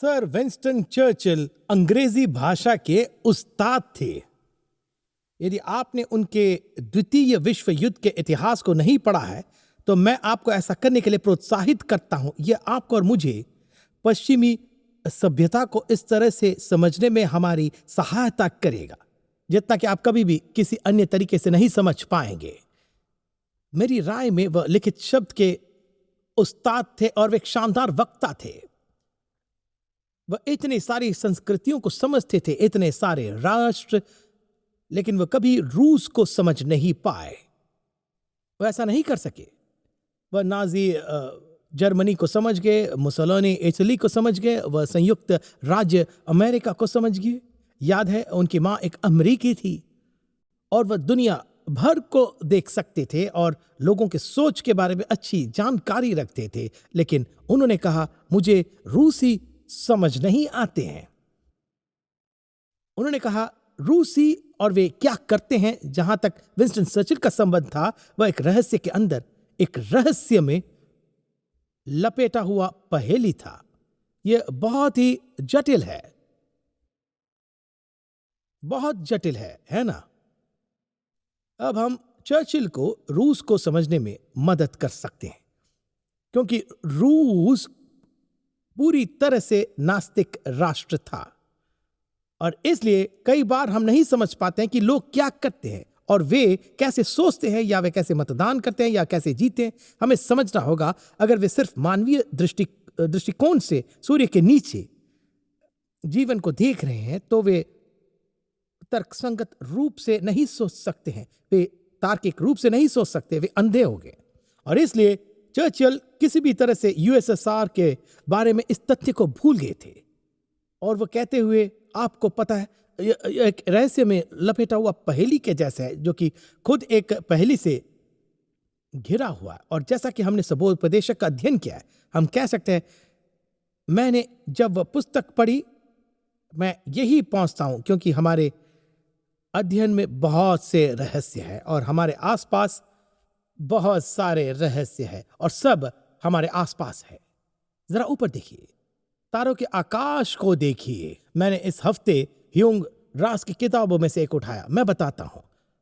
Sir Winston Churchill अंग्रेजी भाषा के उस्ताद थे। यदि आपने उनके द्वितीय विश्व युद्ध के इतिहास को नहीं पढ़ा है तो मैं आपको ऐसा करने के लिए प्रोत्साहित करता हूं। यह आपको और मुझे पश्चिमी सभ्यता को इस तरह से समझने में हमारी सहायता करेगा जितना कि आप कभी भी किसी अन्य तरीके से नहीं समझ पाएंगे। मेरी राय में वह लिखित शब्द के उस्ताद थे और वे एक शानदार वक्ता थे। वह इतनी सारी संस्कृतियों को समझते थे, इतने सारे राष्ट्र, लेकिन वह कभी रूस को समझ नहीं पाए। वह ऐसा नहीं कर सके। वह नाजी जर्मनी को समझ गए, मुसोलिनी इटली को समझ गए, वह संयुक्त राज्य अमेरिका को समझ गए। याद है उनकी माँ एक अमेरिकी थी और वह दुनिया भर को देख सकते थे और लोगों के सोच के बारे में अच्छी जानकारी रखते थे, लेकिन उन्होंने कहा मुझे रूसी समझ नहीं आते हैं। उन्होंने कहा रूसी और वे क्या करते हैं। जहां तक विंस्टन चर्चिल का संबंध था, वह एक रहस्य के अंदर, एक रहस्य में लपेटा हुआ पहेली था। यह बहुत ही जटिल है, बहुत जटिल है ना। अब हम चर्चिल को रूस को समझने में मदद कर सकते हैं, क्योंकि रूस पूरी तरह से नास्तिक राष्ट्र था और इसलिए कई बार हम नहीं समझ पाते हैं कि लोग क्या करते हैं और वे कैसे सोचते हैं, या वे कैसे मतदान करते हैं, या कैसे जीते हैं। हमें समझना होगा, अगर वे सिर्फ मानवीय दृष्टिकोण से सूर्य के नीचे जीवन को देख रहे हैं तो वे तर्कसंगत रूप से नहीं सोच सकते हैं, वे तार्किक रूप से नहीं सोच सकते, वे अंधे हो गए। और इसलिए चर्चिल किसी भी तरह से यूएसएसआर के बारे में इस तथ्य को भूल गए थे और वो कहते हुए, आपको पता है, एक रहस्य में लपेटा हुआ पहेली के जैसा है, जो कि खुद एक पहेली से घिरा हुआ है। और जैसा कि हमने सबोपदेशक का अध्ययन किया है, हम कह सकते हैं, मैंने जब वह पुस्तक पढ़ी मैं यही पहुंचता हूं, क्योंकि हमारे अध्ययन में बहुत से रहस्य हैं और हमारे आसपास बहुत सारे रहस्य हैं और सब हमारे आसपास है। जरा ऊपर देखिए, तारों के आकाश को देखिए। मैंने इस हफ्ते ह्यूंग रास की किताबों में से एक उठाया। मैं बताता हूं,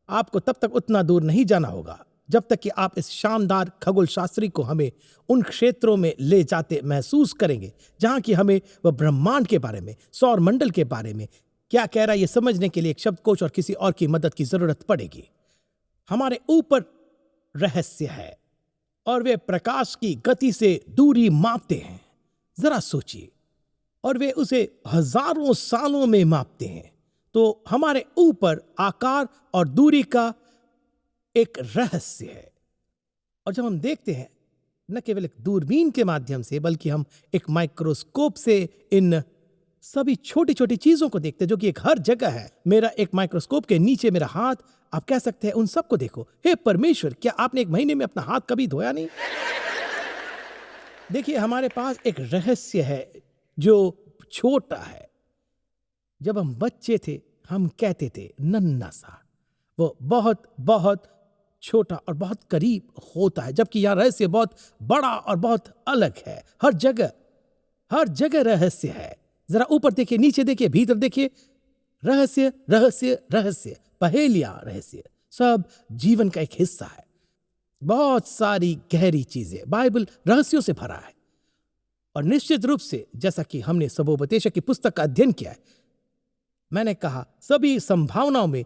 आपको तब तक उतना दूर नहीं जाना होगा जब तक कि आप इस शानदार खगोल शास्त्री को हमें उन क्षेत्रों में ले जाते महसूस करेंगे जहां कि हमें वह ब्रह्मांड के बारे में, सौर मंडल के बारे में क्या कह रहा है, यह समझने के लिए एक शब्दकोश और किसी और की मदद की जरूरत पड़ेगी। हमारे ऊपर रहस्य है और वे प्रकाश की गति से दूरी मापते हैं। जरा सोचिए, और वे उसे हजारों सालों में मापते हैं। तो हमारे ऊपर आकार और दूरी का एक रहस्य है। और जब हम देखते हैं, न केवल एक दूरबीन के माध्यम से, बल्कि हम एक माइक्रोस्कोप से इन सभी छोटी छोटी चीजों को देखते हैं, जो कि एक हर जगह है। मेरा एक माइक्रोस्कोप के नीचे मेरा हाथ, आप कह सकते हैं, उन सबको देखो। हे परमेश्वर, क्या आपने एक महीने में अपना हाथ कभी धोया नहीं? देखिए, हमारे पास एक रहस्य है जो छोटा है। जब हम बच्चे थे, हम कहते थे नन्ना सा, वो बहुत बहुत छोटा और बहुत करीब होता है, जबकि यह रहस्य बहुत बड़ा और बहुत अलग है। हर जगह रहस्य है। जरा ऊपर देखिए, नीचे देखिए, भीतर देखिए, रहस्य रहस्य रहस्य, पहेलियां, रहस्य, सब जीवन का एक हिस्सा है। बहुत सारी गहरी चीजें, बाइबल रहस्यों से भरा है। और निश्चित रूप से, जैसा कि हमने सबोपदेशक की पुस्तक का अध्ययन किया है, मैंने कहा सभी संभावनाओं में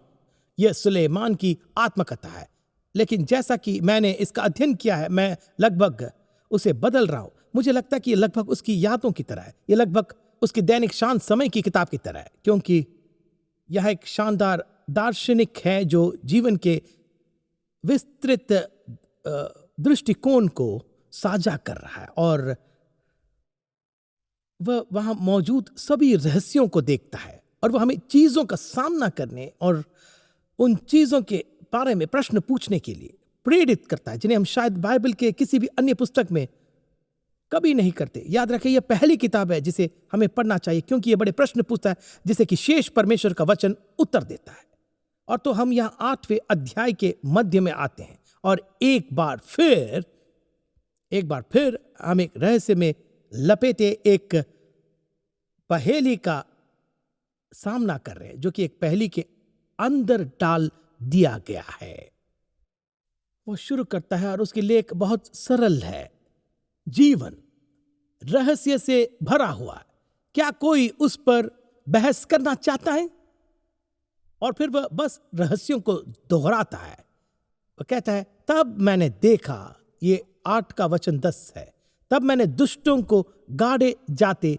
यह सुलेमान की आत्मकथा है। लेकिन जैसा कि मैंने इसका अध्ययन किया है, मैं लगभग उसे बदल रहा हूं। मुझे लगता है कि यह लगभग उसकी यादों की तरह है, यह लगभग उसकी दैनिक शांत समय की किताब की तरह है, क्योंकि यह एक शानदार दार्शनिक है जो जीवन के विस्तृत दृष्टिकोण को साझा कर रहा है और वह वहां मौजूद सभी रहस्यों को देखता है और वह हमें चीजों का सामना करने और उन चीजों के बारे में प्रश्न पूछने के लिए प्रेरित करता है, जिन्हें हम शायद बाइबल के किसी भी अन्य पुस्तक में कभी नहीं करते। याद रखें, यह पहली किताब है जिसे हमें पढ़ना चाहिए, क्योंकि यह बड़े प्रश्न पूछता है जिसे कि शेष परमेश्वर का वचन उत्तर देता है। और तो हम यहां 8वें अध्याय के मध्य में आते हैं और एक बार फिर हम एक रहस्य में लपेटे एक पहेली का सामना कर रहे हैं, जो कि एक पहेली के अंदर डाल दिया गया है। वो शुरू करता है और उसकी लेख बहुत सरल है। जीवन रहस्य से भरा हुआ है, क्या कोई उस पर बहस करना चाहता है? और फिर वह बस रहस्यों को दोहराता है। वह कहता है, तब मैंने देखा, ये 8 का वचन 10 है, तब मैंने दुष्टों को गाड़े जाते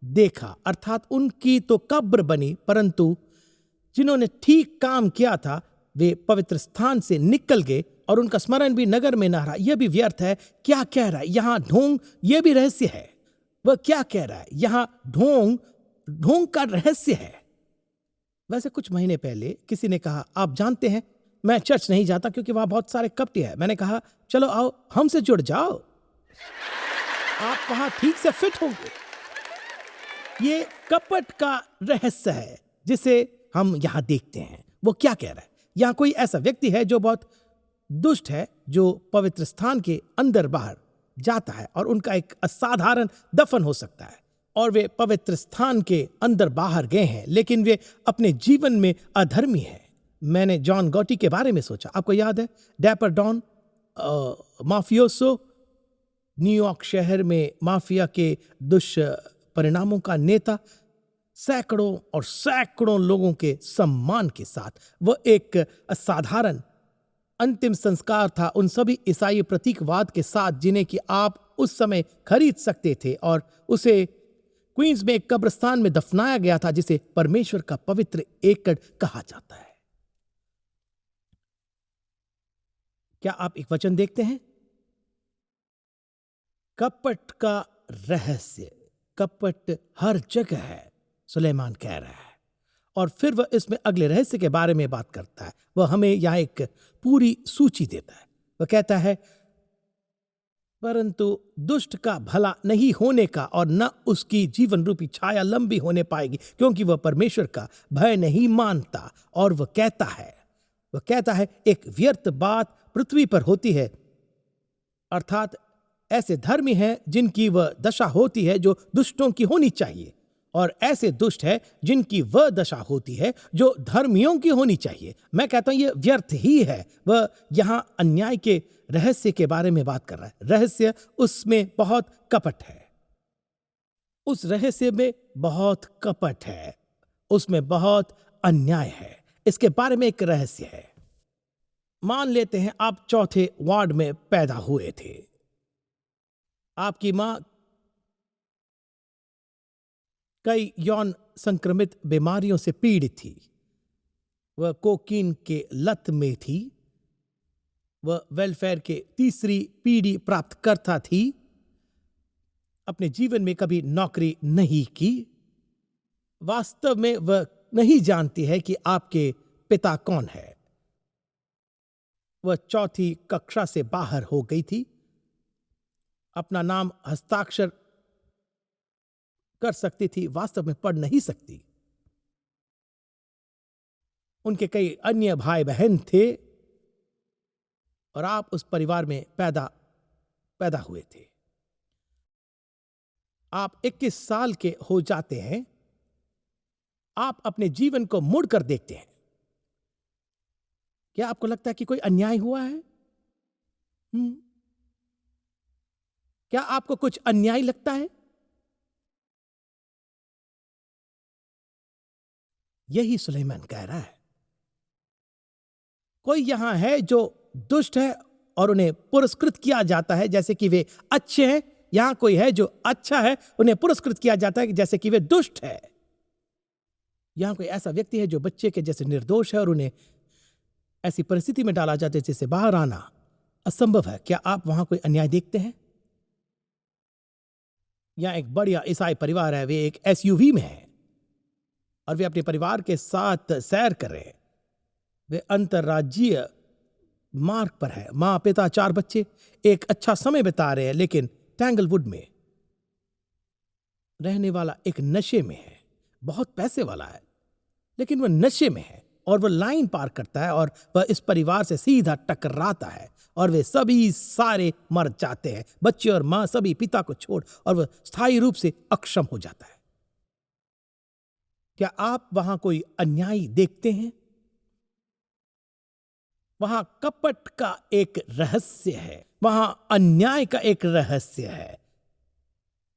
देखा, अर्थात उनकी तो कब्र बनी, परंतु जिन्होंने ठीक काम किया था वे पवित्र स्थान से निकल गए और उनका स्मरण भी नगर में न रहा। यह भी व्यर्थ है। क्या कह रहा है यहां ढोंग? यह भी रहस्य है। वह क्या कह रहा है यहां? ढोंग का रहस्य है। वैसे कुछ महीने पहले किसी ने कहा, आप जानते हैं मैं चर्च नहीं जाता क्योंकि वहां बहुत सारे कपटी है। मैंने कहा, चलो आओ हमसे जुड़ जाओ, आप वहां ठीक से फिट होंगे। ये कपट का रहस्य है जिसे हम यहां देखते हैं। वो क्या कह रहा है? यहां कोई ऐसा व्यक्ति है जो बहुत दुष्ट है, जो पवित्र स्थान के अंदर बाहर जाता है और उनका एक असाधारण दफन हो सकता है, और वे पवित्र स्थान के अंदर बाहर गए हैं, लेकिन वे अपने जीवन में अधर्मी हैं। मैंने जॉन गॉटी के बारे में सोचा। आपको याद है? डैपर डॉन, माफियोसो, न्यूयॉर्क शहर में माफिया के दुष्परिणामों का नेता, सैकड़ों और सैकड़ों लोगों के सम्मान के साथ वह एक असाधारण अंतिम संस्कार था उन सभी ईसाई प्रतीकवाद के साथ जिन्हें कि आप उस समय खरीद सकते थे, और उसे क्वींस में एक कब्रिस्तान में दफनाया गया था जिसे परमेश्वर का पवित्र एकड़ कहा जाता है। क्या आप एक वचन देखते हैं? कपट का रहस्य, कपट हर जगह है, सुलेमान कह रहा है। और फिर वह इसमें अगले रहस्य के बारे में बात करता है। वह हमें यहां एक पूरी सूची देता है। वह कहता है, परंतु दुष्ट का भला नहीं होने का और न उसकी जीवन रूपी छाया लंबी होने पाएगी, क्योंकि वह परमेश्वर का भय नहीं मानता। और वह कहता है एक व्यर्थ बात पृथ्वी पर होती है, अर्थात ऐसे धर्मी हैं जिनकी वह दशा होती है जो दुष्टों की होनी चाहिए, और ऐसे दुष्ट है जिनकी वह दशा होती है जो धर्मियों की होनी चाहिए। मैं कहता हूं यह व्यर्थ ही है। वह यहां अन्याय के रहस्य के बारे में बात कर रहा है। रहस्य, उसमें बहुत कपट है। उस रहस्य में बहुत कपट है, उसमें बहुत अन्याय है। इसके बारे में एक रहस्य है। मान लेते हैं आप 4थे वार्ड में पैदा हुए थे। आपकी मां कई यौन संक्रमित बीमारियों से पीड़ित थी। वह कोकीन के लत में थी। वह वेलफेयर के 3री पीढ़ी प्राप्तकर्ता थी। अपने जीवन में कभी नौकरी नहीं की। वास्तव में वह नहीं जानती है कि आपके पिता कौन है। वह 4थी कक्षा से बाहर हो गई थी। अपना नाम हस्ताक्षर कर सकती थी, वास्तव में पढ़ नहीं सकती। उनके कई अन्य भाई बहन थे और आप उस परिवार में पैदा हुए थे। आप 21 साल के हो जाते हैं। आप अपने जीवन को मुड़कर देखते हैं। क्या आपको लगता है कि कोई अन्याय हुआ है? क्या आपको कुछ अन्याय लगता है? यही सुलेमान कह रहा है। कोई यहां है जो दुष्ट है और उन्हें पुरस्कृत किया जाता है जैसे कि वे अच्छे हैं। यहां कोई है जो अच्छा है, उन्हें पुरस्कृत किया जाता है जैसे कि वे दुष्ट है। यहां कोई ऐसा व्यक्ति है जो बच्चे के जैसे निर्दोष है और उन्हें ऐसी परिस्थिति में डाला जाता है जिससे बाहर आना असंभव है। क्या आप वहां कोई अन्याय देखते हैं? यहां एक बढ़िया ईसाई परिवार है। वे एक SUV में है और वे अपने परिवार के साथ सैर कर रहे हैं। वे अंतर्राज्यीय मार्ग पर है। मां, पिता, 4 बच्चे एक अच्छा समय बिता रहे हैं, लेकिन टैंगलवुड में रहने वाला एक नशे में है। बहुत पैसे वाला है, लेकिन वह नशे में है और वह लाइन पार करता है और वह इस परिवार से सीधा टकराता है और वे सभी सारे मर जाते हैं। बच्चे और मां सभी पिता को छोड़, और वह स्थायी रूप से अक्षम हो जाता है। क्या आप वहां कोई अन्याय देखते हैं? वहां कपट का एक रहस्य है, वहां अन्याय का एक रहस्य है।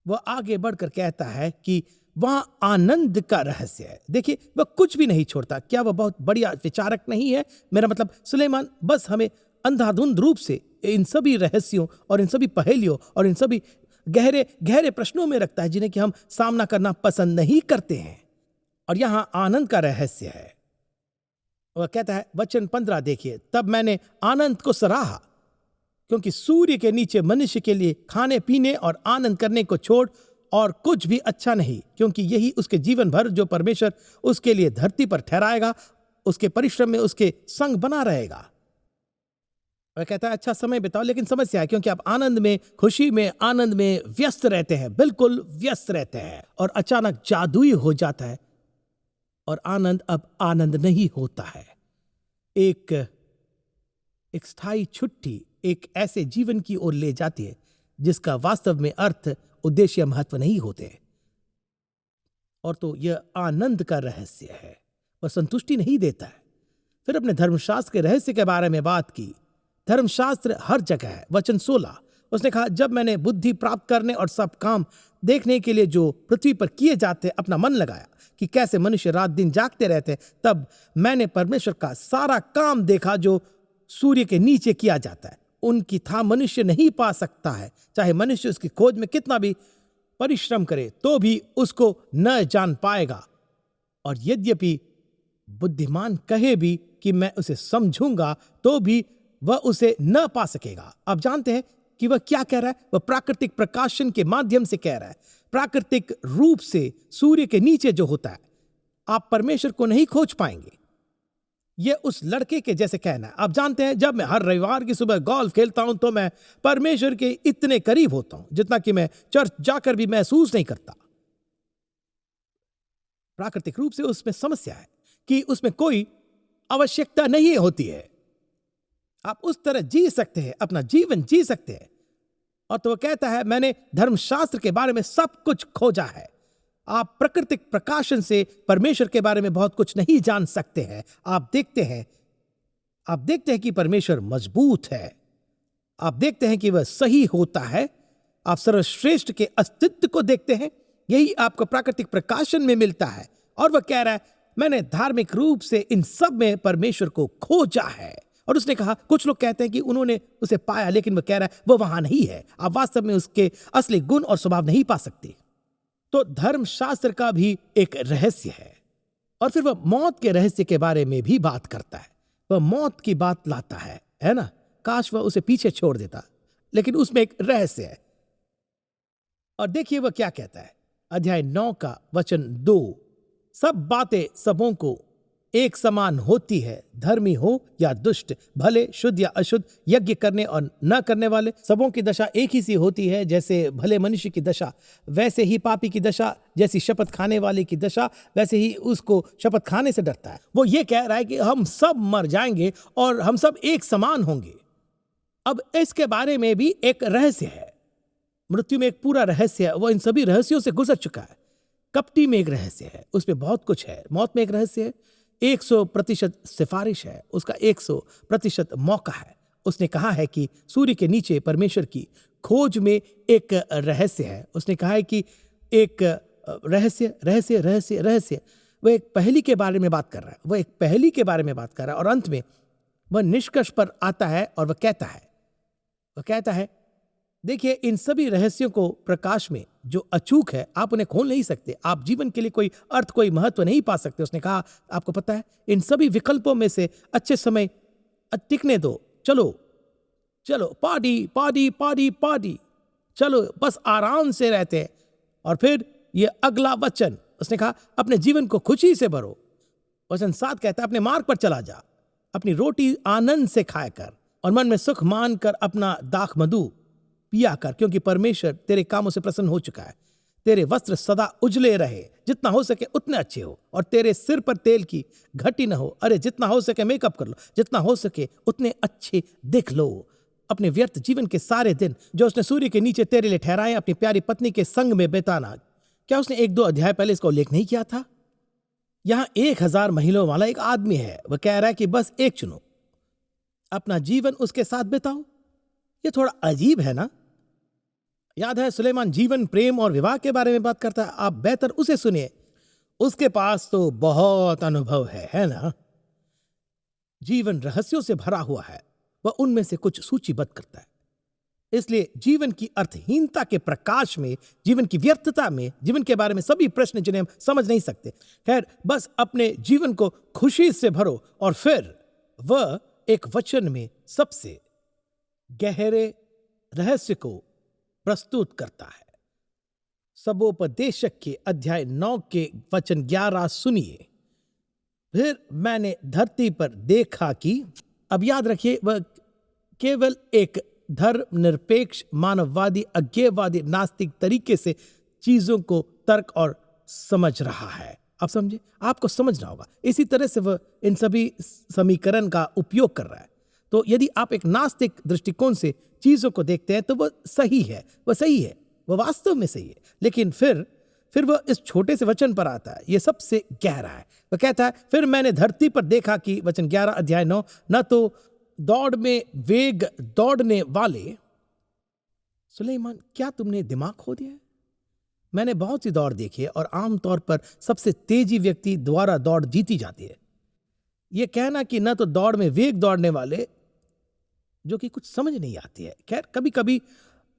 वह आगे बढ़कर कहता है कि वहां आनंद का रहस्य है। देखिए, वह कुछ भी नहीं छोड़ता। क्या वह बहुत बढ़िया विचारक नहीं है? मेरा मतलब सुलेमान बस हमें अंधाधुंध रूप से इन सभी रहस्यों और इन सभी पहेलियों और इन सभी गहरे गहरे प्रश्नों में रखता है जिन्हें कि हम सामना करना पसंद नहीं करते हैं। और यहां आनंद का रहस्य है। वह कहता है, वचन 15 देखिए, तब मैंने आनंद को सराहा, क्योंकि सूर्य के नीचे मनुष्य के लिए खाने पीने और आनंद करने को छोड़ और कुछ भी अच्छा नहीं, क्योंकि यही उसके जीवन भर जो परमेश्वर उसके लिए धरती पर ठहराएगा, उसके परिश्रम में उसके संग बना रहेगा। वह कहता है, अच्छा समय बिताओ, लेकिन समस्या है क्योंकि आप आनंद में, खुशी में, आनंद में व्यस्त रहते हैं, बिल्कुल व्यस्त रहते हैं, और अचानक जादुई हो जाता है और आनंद अब आनंद नहीं होता है। एक स्थायी छुट्टी एक ऐसे जीवन की ओर ले जाती है जिसका वास्तव में अर्थ, उद्देश्य, महत्व नहीं होते। और तो यह आनंद का रहस्य है, वह संतुष्टि नहीं देता है। फिर अपने धर्मशास्त्र के रहस्य के बारे में बात की। धर्मशास्त्र हर जगह है। वचन 16 उसने कहा, जब मैंने बुद्धि प्राप्त करने और सब काम देखने के लिए जो पृथ्वी पर किए जाते अपना मन लगाया कि कैसे मनुष्य रात दिन जागते रहते, तब मैंने परमेश्वर का सारा काम देखा जो सूर्य के नीचे किया जाता है। उनकी था मनुष्य नहीं पा सकता है, चाहे मनुष्य उसकी खोज में कितना भी परिश्रम करे तो भी उसको न जान पाएगा। और यद्यपि बुद्धिमान कहे भी कि मैं उसे समझूंगा, तो भी वह उसे न पा सकेगा। आप जानते हैं कि वह क्या कह रहा है? वह प्राकृतिक प्रकाशन के माध्यम से कह रहा है। प्राकृतिक रूप से सूर्य के नीचे जो होता है, आप परमेश्वर को नहीं खोज पाएंगे। यह उस लड़के के जैसे कहना है। आप जानते हैं, जब मैं हर रविवार की सुबह गोल्फ खेलता हूं तो मैं परमेश्वर के इतने करीब होता हूं जितना कि मैं चर्च जाकर भी महसूस नहीं करता। प्राकृतिक रूप से उसमें समस्या है कि उसमें कोई आवश्यकता नहीं होती है। आप उस तरह जी सकते हैं, अपना जीवन जी सकते हैं। और तो वह कहता है, मैंने धर्मशास्त्र के बारे में सब कुछ खोजा है। आप प्राकृतिक प्रकाशन से परमेश्वर के बारे में बहुत कुछ नहीं जान सकते हैं। आप देखते हैं कि परमेश्वर मजबूत है। आप देखते हैं कि वह सही होता है। आप सर्वश्रेष्ठ के अस्तित्व को देखते हैं। यही आपको प्राकृतिक प्रकाशन में मिलता है। और वह कह रहा है, मैंने धार्मिक रूप से इन सब में परमेश्वर को खोजा है। और उसने कहा, कुछ लोग कहते हैं कि उन्होंने उसे पाया, लेकिन वह कह रहा है वह वहां नहीं है। आप वास्तव में उसके असली गुण और स्वभाव नहीं पा सकते। तो धर्मशास्त्र का भी एक रहस्य है। और फिर वह मौत के रहस्य के बारे में भी बात करता है। वह मौत की बात लाता है ना? काश वह उसे पीछे छोड़ देता, लेकिन उसमें एक रहस्य है। और देखिए वह क्या कहता है, अध्याय 9 का वचन 2, सब बातें सबों को एक समान होती है, धर्मी हो या दुष्ट, भले शुद्ध या अशुद्ध, यज्ञ करने और न करने वाले, सबों की दशा एक ही सी होती है। जैसे भले मनुष्य की दशा वैसे ही पापी की दशा, जैसी शपथ खाने वाले की दशा वैसे ही उसको शपथ खाने से डरता है। वो ये कह रहा है कि हम सब मर जाएंगे और हम सब एक समान होंगे। अब इसके बारे में भी एक रहस्य है। मृत्यु में एक पूरा रहस्य है, वो इन सभी रहस्यों से गुजर चुका है। कपटी में एक रहस्य है, उसमें बहुत कुछ है। मौत में एक रहस्य है, 100% सिफारिश है, उसका 100% मौका है। उसने कहा है कि सूर्य के नीचे परमेश्वर की खोज में एक रहस्य है। उसने कहा है कि एक रहस्य रहस्य रहस्य रहस्य वह एक पहेली के बारे में बात कर रहा है। वह एक पहेली के बारे में बात कर रहा है और अंत में वह निष्कर्ष पर आता है और वह कहता है देखिए, इन सभी रहस्यों को प्रकाश में जो अचूक है, आप उन्हें खोल नहीं सकते। आप जीवन के लिए कोई अर्थ, कोई महत्व नहीं पा सकते। उसने कहा, आपको पता है, इन सभी विकल्पों में से अच्छे समय टिकने दो। चलो चलो, पार्टी पार्टी पार्टी पार्टी, चलो बस आराम से रहते हैं। और फिर ये अगला वचन उसने कहा, अपने जीवन को खुशी से भरो। वचन 7 कहता है, अपने मार्ग पर चला जा, अपनी रोटी आनंद से खाया कर और मन में सुख मान कर अपना दाख मधु पिया कर, क्योंकि परमेश्वर तेरे कामों से प्रसन्न हो चुका है। तेरे वस्त्र सदा उजले रहे, जितना हो सके उतने अच्छे हो, और तेरे सिर पर तेल की घटी न हो। अरे जितना हो सके मेकअप कर लो, जितना हो सके उतने अच्छे दिख लो। अपने व्यर्थ जीवन के सारे दिन जो उसने सूर्य के नीचे तेरे लिए ठहराए, अपनी प्यारी पत्नी के संग में बिताना। क्या उसने 1-2 अध्याय पहले इसका उल्लेख नहीं किया था? यहां 1,000 महिलाओं वाला एक आदमी है, वह कह रहा है कि बस एक चुनो, अपना जीवन उसके साथ बिताओ। ये थोड़ा अजीब है ना? याद है सुलेमान जीवन, प्रेम और विवाह के बारे में बात करता है। आप बेहतर उसे सुनिए, उसके पास तो बहुत अनुभव है ना? जीवन रहस्यों से भरा हुआ है, वह उनमें से कुछ सूचीबद्ध करता है। इसलिए जीवन की अर्थहीनता के प्रकाश में, जीवन की व्यर्थता में, जीवन के बारे में सभी प्रश्न जिन्हें हम समझ नहीं सकते, खैर बस अपने जीवन को खुशी से भरो। और फिर वह एक वचन में सबसे गहरे रहस्य को प्रस्तुत करता है। सबोपदेशक के अध्याय 9 के वचन 11 सुनिए। फिर मैंने धरती पर देखा कि, अब याद रखिए, वह केवल एक धर्मनिरपेक्ष, मानववादी, अज्ञेयवादी, नास्तिक तरीके से चीजों को तर्क और समझ रहा है। आप समझे? आपको समझना होगा। इसी तरह से वह इन सभी समीकरण का उपयोग कर रहा है। तो यदि आप एक नास्तिक दृष्टिकोण से चीजों को देखते हैं तो वह सही है, वह सही है, वह वास्तव में सही है। लेकिन फिर वह इस छोटे से वचन पर आता है, यह सबसे गहरा है। वह कहता है, फिर मैंने धरती पर देखा कि, वचन 11 अध्याय 9, न तो दौड़ में वेग दौड़ने वाले। सुलेमान, क्या तुमने दिमाग खो दिया है? मैंने बहुत सी दौड़ देखी है और आमतौर पर सबसे तेजी व्यक्ति द्वारा दौड़ जीती जाती है। यह कहना कि न तो दौड़ में वेग दौड़ने वाले, जो कि कुछ समझ नहीं आती है, खैर कभी कभी,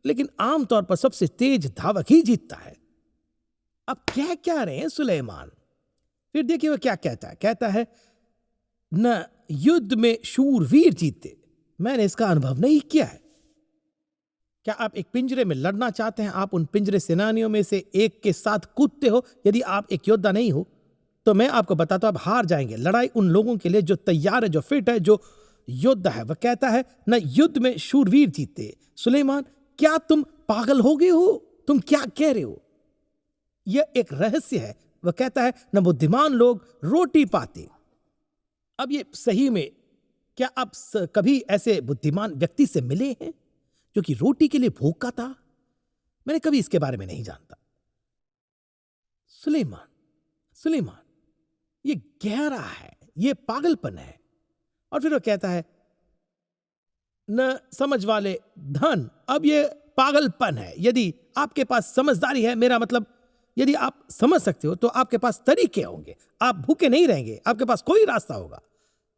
लेकिन आमतौर पर सबसे तेज धावक ही जीतता है। अब क्या रहे हैं सुलेमान? फिर देखिए वह क्या कहता है। कहता है, न युद्ध में शूरवीर जीतते। मैंने इसका अनुभव नहीं किया है। क्या आप एक पिंजरे में लड़ना चाहते हैं? आप उन पिंजरे सेनानियों में से एक के साथ कूदते हो। यदि आप एक योद्धा नहीं हो तो मैं आपको बताता हूं, आप हार जाएंगे। लड़ाई उन लोगों के लिए जो तैयार है, जो फिट है, जो योद्धा है। वह कहता है, न युद्ध में शूरवीर जीतते। सुलेमान, क्या तुम पागल हो गए हो? तुम क्या कह रहे हो? यह एक रहस्य है। वह कहता है, न बुद्धिमान लोग रोटी पाते। अब ये सही में, क्या आप कभी ऐसे बुद्धिमान व्यक्ति से मिले हैं जो कि रोटी के लिए भूखा था? मैंने कभी इसके बारे में नहीं जानता। सुलेमान, ये गहरा है, ये पागलपन है। और फिर वो कहता है, न समझ वाले धन। अब ये पागलपन है। यदि आपके पास समझदारी है, मेरा मतलब यदि आप समझ सकते हो तो आपके पास तरीके होंगे, आप भूखे नहीं रहेंगे, आपके पास कोई रास्ता होगा।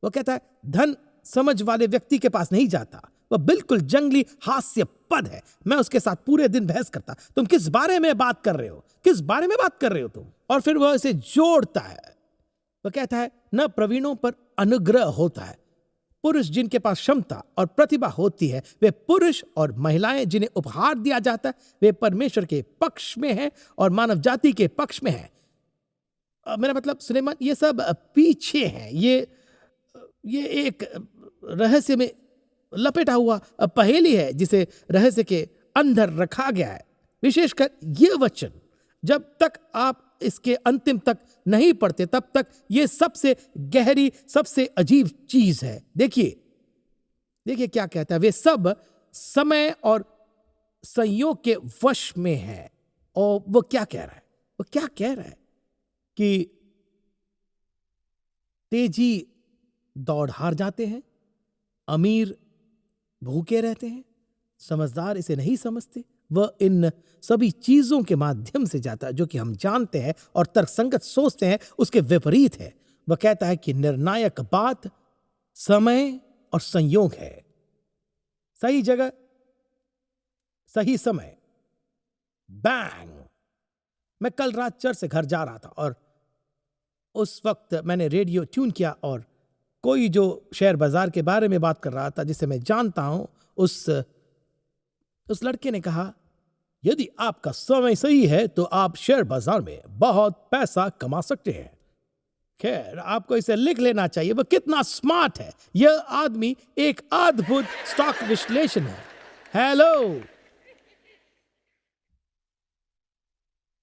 वो कहता है, धन समझ वाले व्यक्ति के पास नहीं जाता, वह बिल्कुल जंगली हास्यपद है। मैं उसके साथ पूरे दिन बहस करता। तुम किस बारे में बात कर रहे हो? किस बारे में बात कर रहे हो तुम? और फिर वह इसे जोड़ता है। वह कहता है, न प्रवीणों पर अनुग्रह होता है। पुरुष जिनके पास क्षमता और प्रतिभा होती है, वे पुरुष और महिलाएं जिन्हें उपहार दिया जाता है, वे परमेश्वर के पक्ष में हैं और मानव जाति के पक्ष में हैं। मेरा मतलब सुलेमान, ये सब पीछे हैं। ये एक रहस्य में लपेटा हुआ पहेली है जिसे रहस्य के अंदर रखा गया है। विशेषकर यह वचन, जब तक आप इसके अंतिम तक नहीं पढ़ते तब तक यह सबसे गहरी, सबसे अजीब चीज है। देखिए क्या कहता है। वे सब समय और संयोग के वश में है। और वो क्या कह रहा है कि तेजी दौड़ हार जाते हैं, अमीर भूखे रहते हैं, समझदार इसे नहीं समझते। वह इन सभी चीजों के माध्यम से जाता है जो कि हम जानते हैं और तर्कसंगत सोचते हैं, उसके विपरीत है। वह कहता है कि निर्णायक बात समय और संयोग है। सही जगह, सही समय, बैंग। मैं कल रात चर्च से घर जा रहा था और उस वक्त मैंने रेडियो ट्यून किया और कोई जो शेयर बाजार के बारे में बात कर रहा था, जिसे मैं जानता हूं, उस लड़के ने कहा, यदि आपका समय सही है तो आप शेयर बाजार में बहुत पैसा कमा सकते हैं। खैर, आपको इसे लिख लेना चाहिए। वह कितना स्मार्ट है। यह आदमी एक अद्भुत स्टॉक विश्लेषण है। हेलो,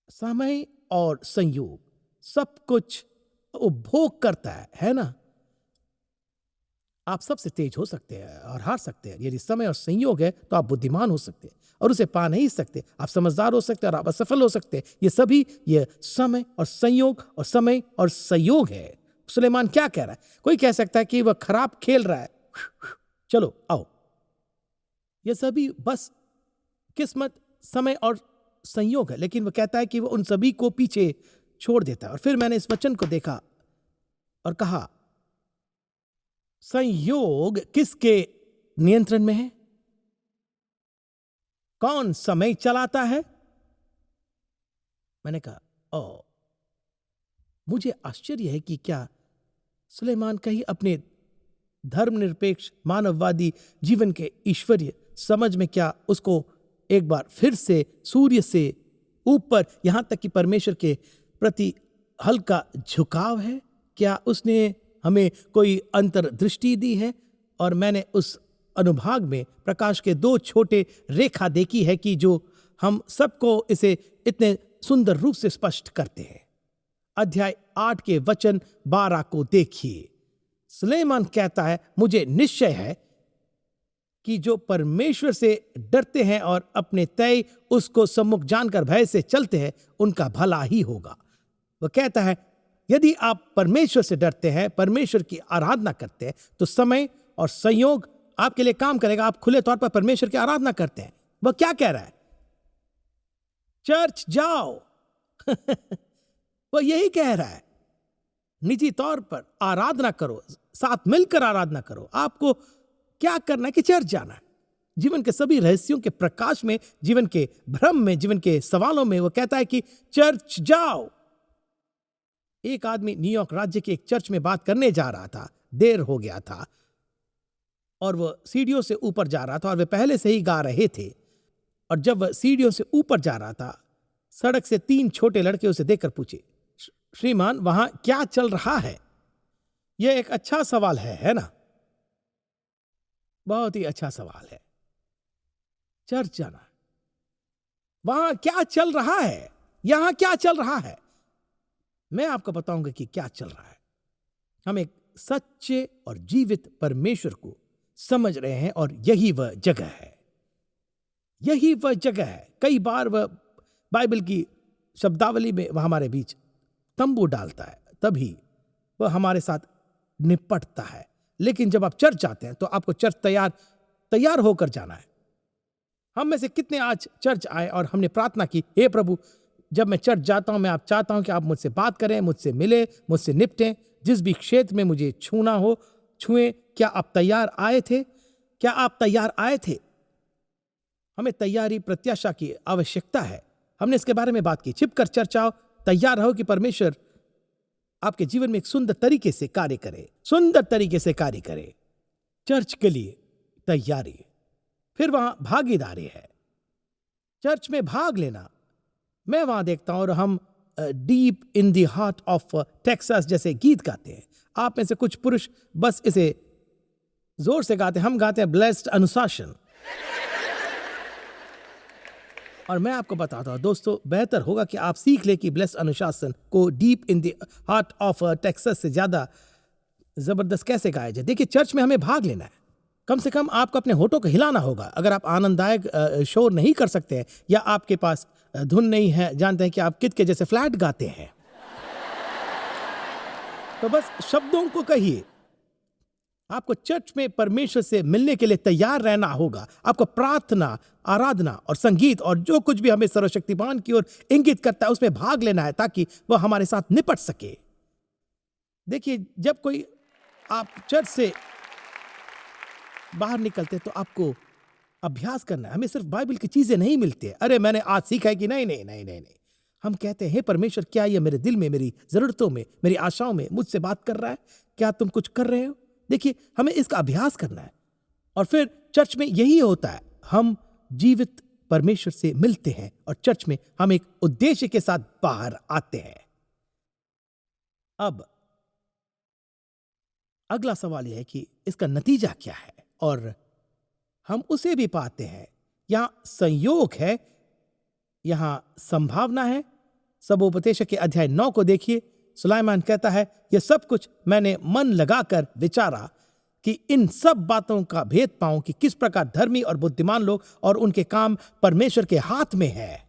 समय और संयोग सब कुछ उपभोग करता है ना? आप सबसे तेज हो सकते हैं और हार सकते हैं। यदि समय और संयोग है तो आप बुद्धिमान हो सकते हैं और उसे पा नहीं सकते। आप समझदार हो सकते हैं और आप असफल हो सकते हैं। ये सभी ये समय और संयोग है। सुलेमान क्या कह रहा है? कोई कह सकता है कि वह खराब खेल रहा है, चलो आओ। ये सभी बस किस्मत, समय और संयोग है, लेकिन वह कहता है कि वह उन सभी को पीछे छोड़ देता है। और फिर मैंने इस वचन को देखा और कहा, संयोग किसके नियंत्रण में है? कौन समय चलाता है? मैंने कहा, ओ, मुझे आश्चर्य है कि क्या सुलेमान कहीं अपने धर्मनिरपेक्ष मानववादी जीवन के ईश्वरीय समझ में क्या उसको एक बार फिर से सूर्य से ऊपर यहां तक कि परमेश्वर के प्रति हल्का झुकाव है? क्या उसने हमें कोई अंतर्दृष्टि दी है? और मैंने उस अनुभाग में प्रकाश के 2 छोटे रेखा देखी है कि जो हम सबको इसे इतने सुंदर रूप से स्पष्ट करते हैं। अध्याय 8 के वचन 12 को देखिए। सुलेमान कहता है, मुझे निश्चय है कि जो परमेश्वर से डरते हैं और अपने तय उसको सम्मुख जानकर भय से चलते हैं, उनका भला ही होगा। वह कहता है, यदि आप परमेश्वर से डरते हैं, परमेश्वर की आराधना करते हैं, तो समय और संयोग आपके लिए काम करेगा। आप खुले तौर पर परमेश्वर की आराधना करते हैं। वह क्या कह रहा है? चर्च जाओ। वह यही कह रहा है, निजी तौर पर आराधना करो, साथ मिलकर आराधना करो। आपको क्या करना है कि चर्च जाना है। जीवन के सभी रहस्यों के प्रकाश में, जीवन के भ्रम में, जीवन के सवालों में वह कहता है कि चर्च जाओ। एक आदमी न्यूयॉर्क राज्य के एक चर्च में बात करने जा रहा था। देर हो गया था और वह सीढ़ियों से ऊपर जा रहा था और वे पहले से ही गा रहे थे। और जब वह सीढ़ियों से ऊपर जा रहा था, सड़क से 3 छोटे लड़के उसे देखकर पूछे, श्रीमान वहां क्या चल रहा है? यह एक अच्छा सवाल है ना? बहुत ही अच्छा सवाल है। चर्च जाना, वहां क्या चल रहा है? यहां क्या चल रहा है? मैं आपको बताऊंगा कि क्या चल रहा है। हम एक सच्चे और जीवित परमेश्वर को समझ रहे हैं और यही वह जगह है। यही वह जगह है। कई बार वह बाइबल की शब्दावली में वह हमारे बीच तंबू डालता है, तभी वह हमारे साथ निपटता है। लेकिन जब आप चर्च जाते हैं तो आपको चर्च तैयार होकर जाना है। हम में से कितने आज चर्च आए और हमने प्रार्थना की, हे प्रभु, जब मैं चर्च जाता हूं, मैं आप चाहता हूं कि आप मुझसे बात करें, मुझसे मिले, मुझसे निपटें, जिस भी क्षेत्र में मुझे छूना हो छुएं। क्या आप तैयार आए थे? क्या आप तैयार आए थे? हमें तैयारी, प्रत्याशा की आवश्यकता है। हमने इसके बारे में बात की। छिपकर चर्च आओ, तैयार रहो कि परमेश्वर आपके जीवन में एक सुंदर तरीके से कार्य करे, सुंदर तरीके से कार्य करे। चर्च के लिए तैयारी, फिर वहां भागीदारी है। चर्च में भाग लेना, मैं वहां देखता हूं और हम deep in the heart of Texas जैसे गीत गाते हैं। आप में से कुछ पुरुष बस इसे जोर से गाते हैं। हम गाते हैं ब्लेस्ड अनुशासन। और मैं आपको बताता हूं दोस्तों, बेहतर होगा कि आप सीख ले कि ब्लेस्ड अनुशासन को deep in the heart of Texas से ज्यादा जबरदस्त कैसे गाया जाए। देखिए, चर्च में हमें भाग लेना है। कम से कम आपको अपने होठों को हिलाना होगा। अगर आप आनंददायक शोर नहीं कर सकते हैं या आपके पास धुन नहीं है, जानते हैं कि आप कित के जैसे फ्लैट गाते हैं, तो बस शब्दों को कहिए। आपको चर्च में परमेश्वर से मिलने के लिए तैयार रहना होगा। आपको प्रार्थना, आराधना और संगीत और जो कुछ भी हमें सर्वशक्तिमान की ओर इंगित करता है उसमें भाग लेना है, ताकि वह हमारे साथ निपट सके। देखिए, जब कोई आप चर्च से बाहर निकलते तो आपको अभ्यास करना है। हमें सिर्फ बाइबल की चीजें नहीं मिलती है। अरे मैंने आज सीखा है कि नहीं नहीं नहीं नहीं नहीं। हम कहते हैं, हे परमेश्वर, क्या ये मेरे दिल में, मेरी जरूरतों में, मेरी आशाओं में मुझसे बात कर रहा है? क्या तुम कुछ कर रहे हो? देखिए, हमें इसका अभ्यास करना है। और फिर चर्च में यही होता है, हम जीवित परमेश्वर से मिलते हैं और चर्च में हम एक उद्देश्य के साथ बाहर आते हैं। अब अगला सवाल यह है कि इसका नतीजा क्या है, और हम उसे भी पाते हैं। यहां संयोग है, यहां संभावना है। सबोपदेशक के अध्याय 9 को देखिए। सुलाइमान कहता है, यह सब कुछ मैंने मन लगाकर विचारा, कि इन सब बातों का भेद पाऊं कि किस प्रकार धर्मी और बुद्धिमान लोग और उनके काम परमेश्वर के हाथ में है।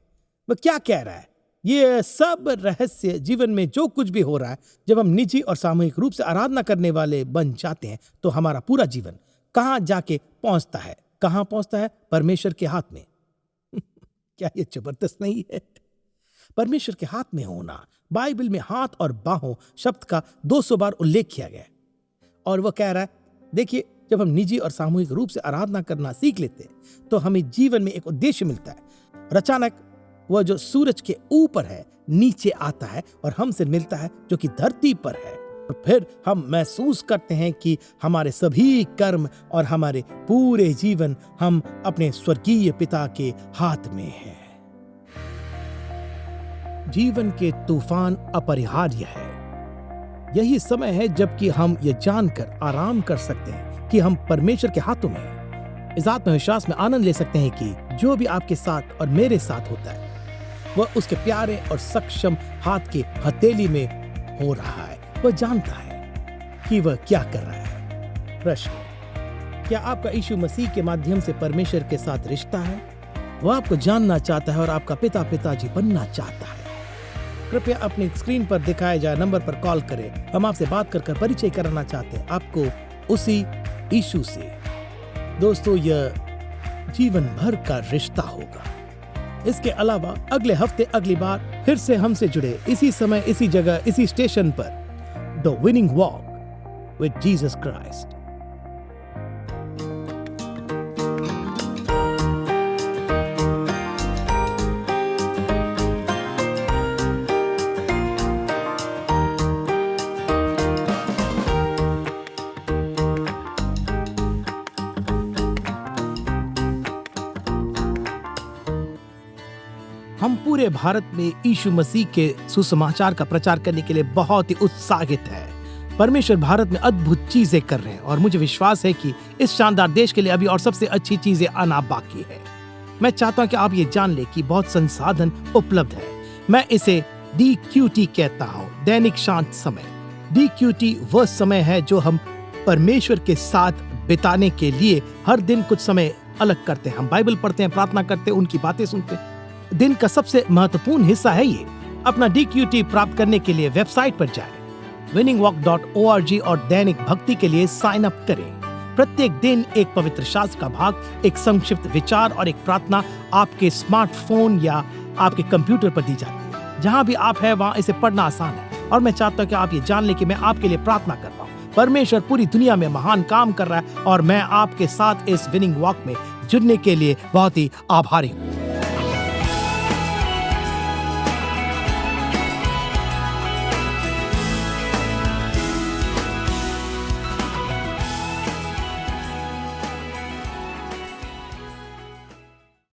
वह क्या कह रहा है? ये सब रहस्य जीवन में जो कुछ भी हो रहा है, जब हम निजी और सामूहिक रूप से आराधना करने वाले बन जाते हैं तो हमारा पूरा जीवन कहां जाके पहुंचता है? कहां पहुंचता है? परमेश्वर के हाथ में। क्या ये जबरदस्त नहीं है? परमेश्वर के हाथ में होना। बाइबल में हाथ और बाहों शब्द का 200 बार उल्लेख किया गया है। और वह कह रहा है, देखिए, जब हम निजी और सामूहिक रूप से आराधना करना सीख लेते हैं तो हमें जीवन में एक उद्देश्य मिलता है। और अचानक वह जो सूरज के ऊपर है नीचे आता है और हमसे मिलता है जो कि धरती पर है। और फिर हम महसूस करते हैं कि हमारे सभी कर्म और हमारे पूरे जीवन हम अपने स्वर्गीय पिता के हाथ में हैं। जीवन के तूफान अपरिहार्य है। यही समय है जबकि हम ये जानकर आराम कर सकते हैं कि हम परमेश्वर के हाथों में हैं। इस आत्मविश्वास में आनंद ले सकते हैं कि जो भी आपके साथ और मेरे साथ होता है वह उसके प्यारे और सक्षम हाथ की हथेली में हो रहा है। वह जानता है कि वह क्या कर रहा है। प्रश्न: क्या आपका यीशु मसीह के माध्यम से परमेश्वर के साथ रिश्ता है? वह आपको जानना चाहता है और आपका पिताजी बनना चाहता है। कृपया अपनी स्क्रीन पर दिखाए जाए नंबर पर कॉल करें। हम आपसे बात कर परिचय कराना चाहते हैं आपको उसी यीशु से। दोस्तों, यह जीवन भर का रिश्ता होगा। इसके अलावा अगले हफ्ते अगली बार फिर से हमसे जुड़े इसी समय इसी जगह इसी स्टेशन पर the winning walk with Jesus Christ. हम पूरे भारत में यीशु मसीह के सुसमाचार का प्रचार करने के लिए बहुत ही उत्साहित हैं। परमेश्वर भारत में अद्भुत चीजें कर रहे हैं और मुझे विश्वास है कि इस शानदार देश के लिए अभी और सबसे अच्छी चीजें आना बाकी है। मैं चाहता हूं कि आप ये जान ले कि बहुत संसाधन उपलब्ध है। मैं इसे DQT कहता हूं, दैनिक शांत समय। DQT वह समय है जो हम परमेश्वर के साथ बिताने के लिए हर दिन कुछ समय अलग करते हैं। हम बाइबल पढ़ते हैं, प्रार्थना करते हैं, उनकी बातें सुनते हैं। दिन का सबसे महत्वपूर्ण हिस्सा है ये। अपना DQT प्राप्त करने के लिए वेबसाइट पर जाएं, winningwalk.org और दैनिक भक्ति के लिए साइन अप करें। प्रत्येक दिन एक पवित्र शास्त्र का भाग, एक संक्षिप्त विचार और एक प्रार्थना आपके स्मार्टफोन या आपके कंप्यूटर पर दी जाती है। जहां भी आप हैं वहां इसे पढ़ना आसान है और मैं चाहता हूं कि आप ये जान लें कि मैं आपके लिए प्रार्थना कर रहा हूं। परमेश्वर पूरी दुनिया में महान काम कर रहा है और मैं आपके साथ इस विनिंग वॉक में जुड़ने के लिए बहुत ही आभारी हूं।